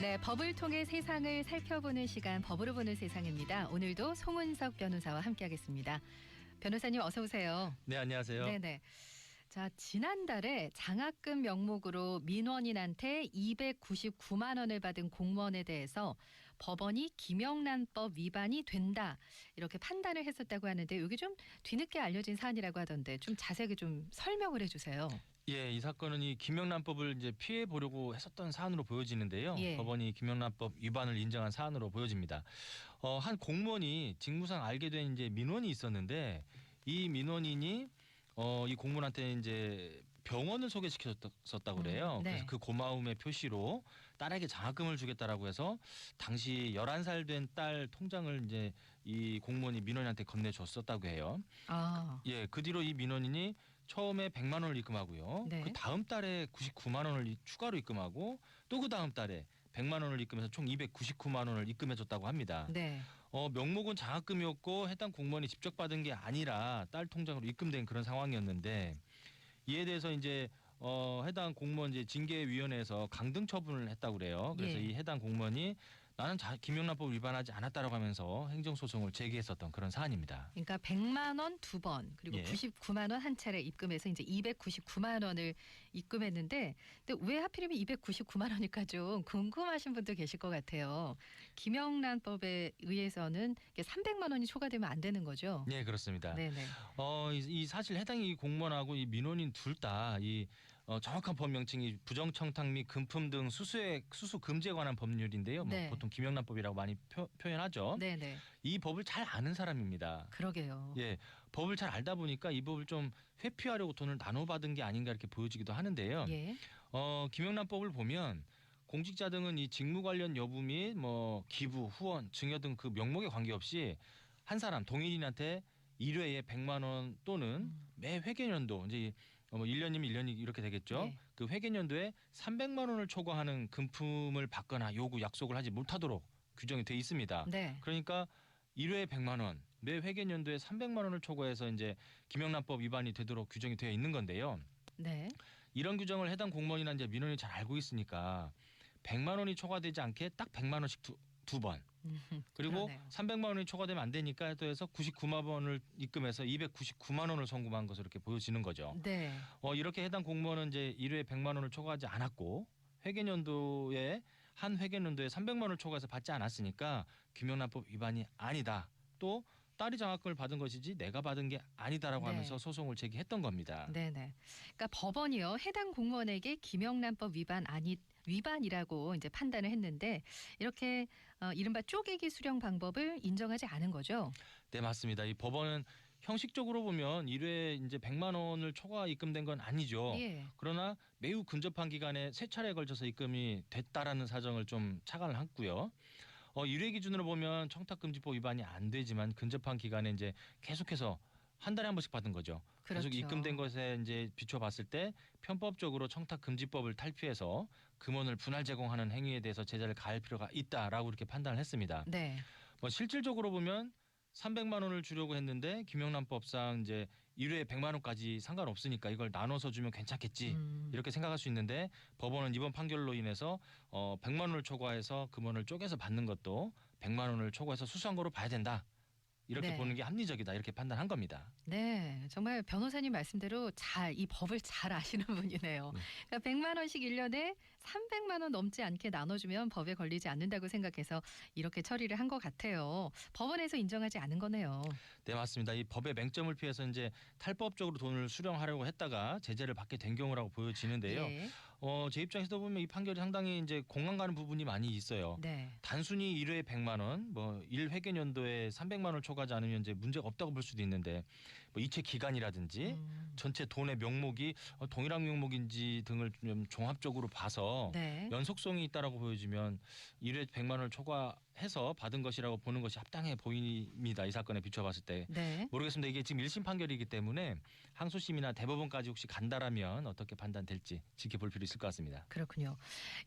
네, 법을 통해 세상을 살펴보는 시간, 법으로 보는 세상입니다. 오늘도 송은석 변호사와 함께하겠습니다. 변호사님 어서 오세요. 네, 안녕하세요. 네네. 자, 지난달에 장학금 명목으로 민원인한테 299만 원을 받은 공무원에 대해서 법원이 김영란법 위반이 된다 이렇게 판단을 했었다고 하는데 이게 좀 뒤늦게 알려진 사안이라고 하던데 좀 자세하게 좀 설명을 해주세요. 예, 이 사건은 이 김영란법을 이제 피해 보려고 했었던 사안으로 보여지는데요. 예. 법원이 김영란법 위반을 인정한 사안으로 보여집니다. 한 공무원이 직무상 알게 된 이제 민원이 있었는데 이 민원인이 이 공무원한테 이제 병원을 소개시켰었다고 그래요. 네. 그래서 그 고마움의 표시로 딸에게 장학금을 주겠다라고 해서 당시 11살 된 딸 통장을 이제 이 공무원이 민원인한테 건네줬었다고 해요. 아, 예, 그 뒤로 이 민원인이 처음에 100만 원을 입금하고요. 네. 그 다음 달에 99만 원을 추가로 입금하고 또 그 다음 달에 100만 원을 입금해서 총 299만 원을 입금해줬다고 합니다. 네. 명목은 장학금이었고 해당 공무원이 직접 받은 게 아니라 딸 통장으로 입금된 그런 상황이었는데 이에 대해서 이제 해당 공무원 이제 징계위원회에서 강등 처분을 했다고 그래요. 그래서 예. 이 해당 공무원이 나는 김영란법을 위반하지 않았다라고 하면서 행정소송을 제기했었던 그런 사안입니다. 그러니까 100만 원 두 번 그리고 예. 99만 원 한 차례 입금해서 이제 299만 원을 입금했는데 근데 왜 하필이면 299만 원일까 좀 궁금하신 분도 계실 것 같아요. 김영란법에 의해서는 300만 원이 초과되면 안 되는 거죠? 네, 그렇습니다. 네네. 이 사실 해당 이 공무원하고 이 민원인 둘 다 이 정확한 법 명칭이 부정청탁 및 금품 등 수수 금지에 관한 법률인데요. 네. 보통 김영란법이라고 많이 표현하죠. 네네. 이 법을 잘 아는 사람입니다. 그러게요. 예, 법을 잘 알다 보니까 이 법을 좀 회피하려고 돈을 나눠 받은 게 아닌가 이렇게 보여지기도 하는데요. 예. 김영란법을 보면 공직자 등은 이 직무 관련 여부 및 뭐 기부, 후원, 증여 등 그 명목에 관계없이 한 사람 동일인한테 1회에 100만 원 또는 매 회계연도 이제 1년이면 1년이 이렇게 되겠죠. 네. 그 회계연도에 300만 원을 초과하는 금품을 받거나 요구, 약속을 하지 못하도록 규정이 돼 있습니다. 네. 그러니까 1회에 100만 원, 매 회계연도에 300만 원을 초과해서 이제 김영란법 위반이 되도록 규정이 되어 있는 건데요. 네. 이런 규정을 해당 공무원이나 이제 민원이 잘 알고 있으니까 100만 원이 초과되지 않게 딱 100만 원씩 두 번. 그리고 그러네요. 300만 원이 초과되면 안 되니까 또 해서 99만 원을 입금해서 299만 원을 송금한 것으로 이렇게 보여지는 거죠. 네. 이렇게 해당 공무원은 이제 1회에 100만 원을 초과하지 않았고 회계연도에 한 회계연도에 300만 원을 초과해서 받지 않았으니까 김영란법 위반이 아니다. 또 딸이 장학금을 받은 것이지 내가 받은 게 아니다라고 네. 하면서 소송을 제기했던 겁니다. 네네. 그러니까 법원이요 해당 공무원에게 김영란법 위반이라고 이제 판단을 했는데 이렇게 이른바 쪼개기 수령 방법을 인정하지 않은 거죠. 네, 맞습니다. 이 법원은 형식적으로 보면 1회 이제 100만 원을 초과 입금된 건 아니죠. 예. 그러나 매우 근접한 기간에 세 차례에 걸쳐서 입금이 됐다라는 사정을 좀 착안을 했고요. 1회 기준으로 보면 청탁금지법 위반이 안 되지만 근접한 기간에 이제 계속해서 한 달에 한 번씩 받은 거죠. 그렇죠. 계속 입금된 것에 이제 비춰봤을 때 편법적으로 청탁금지법을 탈피해서 금원을 분할 제공하는 행위에 대해서 제재를 가할 필요가 있다라고 이렇게 판단을 했습니다. 네. 실질적으로 보면 300만 원을 주려고 했는데 김영란법상 이제 1회에 100만 원까지 상관없으니까 이걸 나눠서 주면 괜찮겠지 이렇게 생각할 수 있는데 법원은 이번 판결로 인해서 100만 원을 초과해서 금원을 쪼개서 받는 것도 100만 원을 초과해서 수수한 거로 봐야 된다. 이렇게 네. 보는 게 합리적이다 이렇게 판단한 겁니다. 네, 정말 변호사님 말씀대로 이 법을 잘 아시는 분이네요. 네. 그러니까 100만 원씩 1년에 300만 원 넘지 않게 나눠주면 법에 걸리지 않는다고 생각해서 이렇게 처리를 한 것 같아요. 법원에서 인정하지 않은 거네요. 네, 맞습니다. 이 법의 맹점을 피해서 이제 탈법적으로 돈을 수령하려고 했다가 제재를 받게 된 경우라고 보여지는데요. 예. 제 입장에서 보면 이 판결이 상당히 이제 공감 가는 부분이 많이 있어요. 네. 단순히 1회에 100만 원, 1회계연도에 300만 원을 초과하지 않으면 이제 문제가 없다고 볼 수도 있는데 이체 기간이라든지 전체 돈의 명목이 동일한 명목인지 등을 좀 종합적으로 봐서 네. 연속성이 있다라고 보여지면 1회 100만 원을 초과해서 받은 것이라고 보는 것이 합당해 보입니다. 이 사건에 비춰봤을 때. 네. 모르겠습니다. 이게 지금 1심 판결이기 때문에 항소심이나 대법원까지 혹시 간다라면 어떻게 판단될지 지켜볼 필요 있을 것 같습니다. 그렇군요.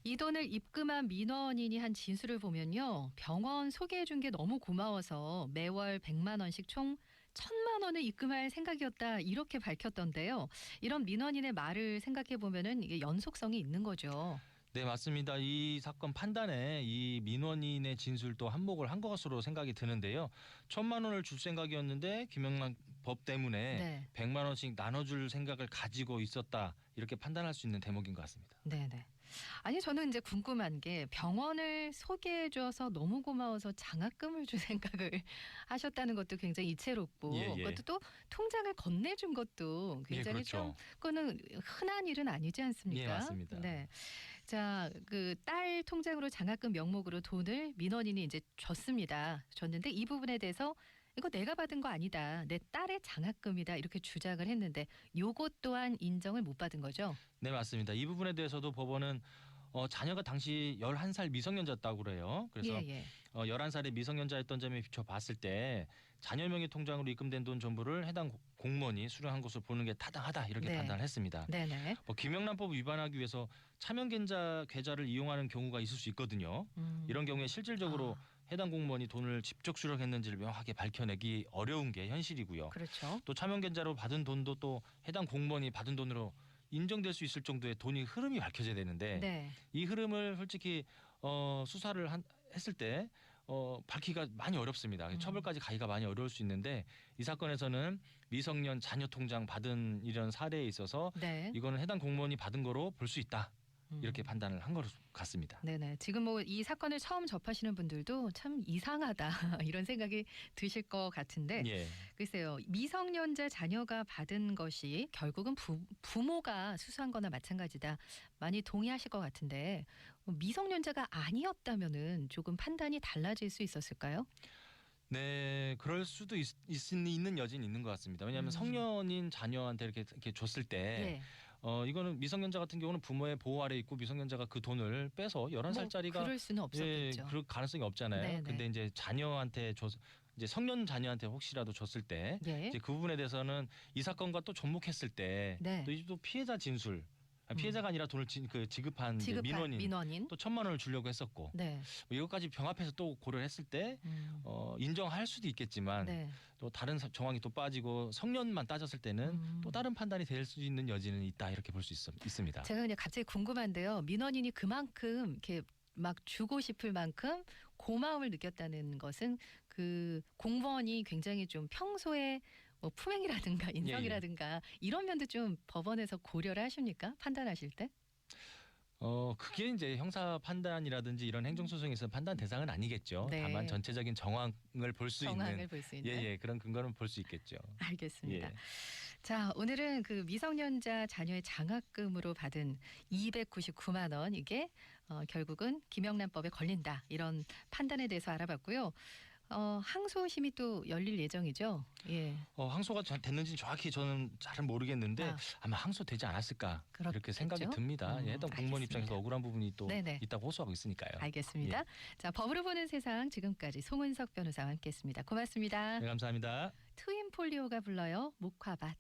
이 돈을 입금한 민원인이 한 진술을 보면요. 병원 소개해 준 게 너무 고마워서 매월 100만 원씩 총 1,000만 원을 입금할 생각이었다 이렇게 밝혔던데요. 이런 민원인의 말을 생각해 보면은 이게 연속성이 있는 거죠. 네, 맞습니다. 이 사건 판단에 이 민원인의 진술도 한몫을 한 것으로 생각이 드는데요. 1,000만 원을 줄 생각이었는데 김영란 법 때문에 네. 100만 원씩 나눠줄 생각을 가지고 있었다. 이렇게 판단할 수 있는 대목인 것 같습니다. 네네. 아니 저는 이제 궁금한 게 병원을 소개해줘서 너무 고마워서 장학금을 줄 생각을 하셨다는 것도 굉장히 이채롭고 예, 예. 그것도 또 통장을 건네준 것도 예, 굉장히 좀 그렇죠. 그거는 흔한 일은 아니지 않습니까? 예, 맞습니다. 네. 자, 그 딸 통장으로 장학금 명목으로 돈을 민원인이 이제 줬는데 이 부분에 대해서 이거 내가 받은 거 아니다. 내 딸의 장학금이다. 이렇게 주장을 했는데 요것 또한 인정을 못 받은 거죠. 네, 맞습니다. 이 부분에 대해서도 법원은 자녀가 당시 11살 미성년자였다고 그래요. 예, 그래서 예. 11살의 미성년자였던 점에 비춰 봤을 때 자녀 명의 통장으로 입금된 돈 전부를 해당 공무원이 수령한 것으로 보는 게 타당하다 이렇게 네. 판단을 했습니다. 네네. 김영란법 위반하기 위해서 차명계좌를 이용하는 경우가 있을 수 있거든요. 이런 경우에 실질적으로 아, 해당 공무원이 돈을 직접 수령했는지를 명확하게 밝혀내기 어려운 게 현실이고요. 그렇죠. 또 차명계좌로 받은 돈도 또 해당 공무원이 받은 돈으로 인정될 수 있을 정도의 돈이 흐름이 밝혀져야 되는데 네. 이 흐름을 솔직히 수사를 했을 때 밝히기가 많이 어렵습니다. 처벌까지 가기가 많이 어려울 수 있는데 이 사건에서는 미성년 자녀 통장 받은 이런 사례에 있어서 네. 이거는 해당 공무원이 받은 거로 볼 수 있다. 이렇게 음. 판단을 한 것 같습니다. 네네. 지금 뭐 이 사건을 처음 접하시는 분들도 참 이상하다 이런 생각이 드실 것 같은데 예. 글쎄요. 미성년자 자녀가 받은 것이 결국은 부모가 수수한 거나 마찬가지다. 많이 동의하실 것 같은데 미성년자가 아니었다면은 조금 판단이 달라질 수 있었을까요? 네, 그럴 수도 있는 여지는 있는 것 같습니다. 왜냐하면 성년인 자녀한테 이렇게 줬을 때 예. 이거는 미성년자 같은 경우는 부모의 보호 아래 있고 미성년자가 그 돈을 빼서 11살짜리가 그럴 수는 예, 없었겠죠. 그럴 가능성이 없잖아요. 네네. 근데 이제 자녀한테 이제 성년 자녀한테 혹시라도 줬을 때 예. 이제 그 부분에 대해서는 이 사건과 또 접목했을 때 네. 또 피해자 진술 피해자가 아니라 돈을 지급한 이제 지급한 민원인 민원인. 또 1,000만 원을 주려고 했었고 네. 이것까지 병합해서 또 고려를 했을 때 인정할 수도 있겠지만 네. 또 다른 정황이 또 빠지고 성년만 따졌을 때는 또 다른 판단이 될 수 있는 여지는 있다 이렇게 볼 수 있습니다. 제가 그냥 갑자기 궁금한데요. 민원인이 그만큼 이렇게 막 주고 싶을 만큼 고마움을 느꼈다는 것은 그 공무원이 굉장히 좀 평소에 뭐 품행이라든가 인성이라든가 이런 면도 좀 법원에서 고려를 하십니까? 판단하실 때? 그게 이제 형사 판단이라든지 이런 행정소송에서 판단 대상은 아니겠죠. 네. 다만 전체적인 정황을 볼 수 있는 정황을 볼 수 있는. 예, 그런 근거는 볼 수 있겠죠. 알겠습니다. 예. 자, 오늘은 그 미성년자 자녀의 장학금으로 받은 299만 원 이게 결국은 김영란법에 걸린다 이런 판단에 대해서 알아봤고요. 항소심이 또 열릴 예정이죠. 예. 항소가 됐는지는 정확히 저는 잘은 모르겠는데 아마 항소되지 않았을까 이렇게 그렇겠죠? 생각이 듭니다. 예, 해당 공무원 알겠습니다. 입장에서 억울한 부분이 또 네네. 있다고 호소하고 있으니까요. 알겠습니다. 자, 법으로 보는 세상 지금까지 송은석 변호사와 함께했습니다. 고맙습니다. 네, 감사합니다. 트윈 폴리오가 불러요. 목화밭.